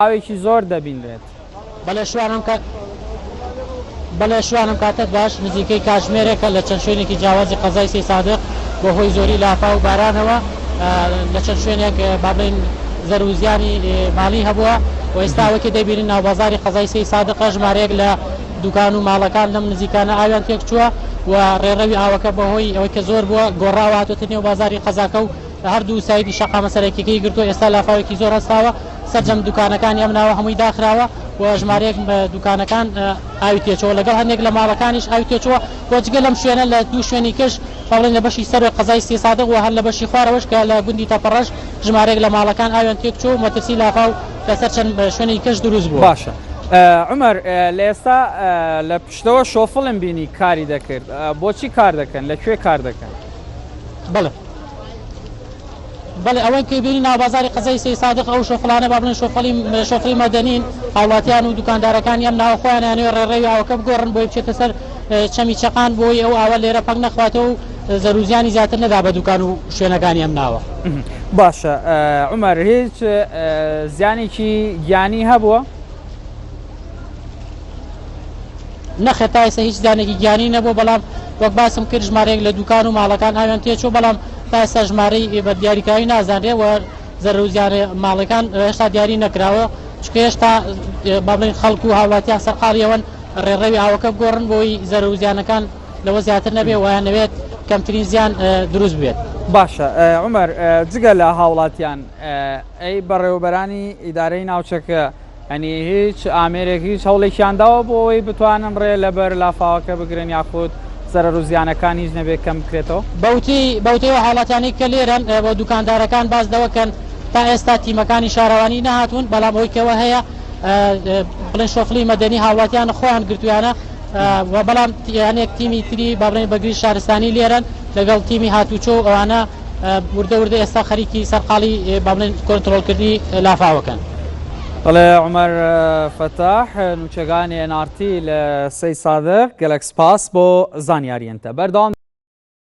ئاوێکی زۆر دەبینرێت. بەڵێ شوانم کاتت باش نزیکەی کاتژمێرێکە لە چەند شوێنێکی جیاوازی قەزای سەی سادق بۆ هۆی زۆری لاپا و بارانەوە لە چەند شوێنێک با بڵێن زەروزیانی ماڵی هەبووە و ئێستا ئەوەی کە دەبینین ناوبازاری قەزای سەی سادق ژمارەیەک لە دوکان و ماڵەکان لەم نزیکانە ئاویان تێک چووە و ڕێڕەوی ئاوەکە بەهۆی ئەوەی کە زۆر بووە گۆڕاوە هاتوۆتە نێو بازاری قەزاکە و هەردوو سایدی شەقا مەسەرێکەکەی گرتووە ئێستا لافاوێکی زۆر هەستاوە سەرجەم دوکانەکانی ئەم ناوە هەمووی داخراوە و ژمارەیەک دوکانەکان ئاوی تێچەوە لەگەڵ هەندێک لە ماڵەکانیش ئاوی تێچەوە بۆ جگە لەم شوێنە لە دوو شوێنی کەش بەڵێن لە بەشی سەر قەزای سەی سادق و هەر لە بەشی خوارەوەش کە لە گوندی تەپەڕەش ژمارەیەک لە ماڵەکان ئاویان تێک چوو مەترسی لافاو لەسەر چەند شوێنی کەش دروست بووە. باشە عمەر لە ئێستا لە پشتەوە شۆفڵم بینی کاری دەکرد بۆچی کار دەکەن لەکوێ کار دەکەن؟ بەڵێ ئەوەی کە بینی ناوبازاری قەزای سەی سادق ئەو شۆفڵانە با بڵێن شۆفڵی مەدەنین هاوڵاتیان و دوکاندارەکانی ئەم ناوە خۆیان یانوێ ڕێڕەوی ئاوەکە بگۆڕن بۆی بچێتە سەر چەمی چەقان بۆی ئەو ئاوە لێرە پەک نەخواتەوە و زەروزیانی زیاتر نەدا بە دوکان و شوێنەکانی ئەم ناوە. باشە عمەر هیچ زیانێکی گیانی هەبووە؟ نەخێت تا ئێستا هیچ زیانێکی گیانی نەبوو بەڵام وەک باسم کرد ژمارەیەک لە دوکان و ماڵەکان ئاویان تێچوو بەڵام تا ئێستا ژمارەی بە دیاریکراوی نازانرێ و زەرروزیانە ماڵەکان هێشتا دیاری نەکراوە چکە هێشتا با بڵێن خەڵک و هاوڵاتیان سەرقاڵیەوەن ڕێڕەوی ئاوەکە بگۆڕن بۆی زەرروزیانەکان لەوە زیاتر نەبێ ویان نەوێت کەمترین زیان دروست بێت. باشە عمەر جگە لە هاوڵاتیان ئەی بەڕێوەبەرانی ئیدارەی ناوچەکە ئەنی هیچ ئامێرێک هیچ هەوڵێکیانداوە بۆ ئەوەی بتوانن ڕێ لەبەر لافاوەکە بگرن یاخود زەرەر و زیانەکان هیچ نەبێت کەم بکرێتەوە؟ بەوتەوە حاڵاتانی کە لێرن بۆ دوکاندارەکان باز دەوەکەن تا ئێستا تیمەکانی شارەوانی نەهاتوون بەڵام ئەوەی کەوە هەیە بڵێن شۆفڵی مەدەنی هاوڵاتیانە خۆیان گرتویانە بەڵام یانێک تیمی تری با بڵێن بەگری شارستانی لێرن لەگەڵ تیمی هاتوچۆ ئەوانە وردە ئێستا خەریکی سەرقاڵی با بڵێن کۆنتڕۆڵکردنی لافاوەکەن. بەڵێ عمەر فەتاح نوچەکانی NRT لە سەی سادق گەلەک سپاس بۆ زانیاریەنتە بەردەوام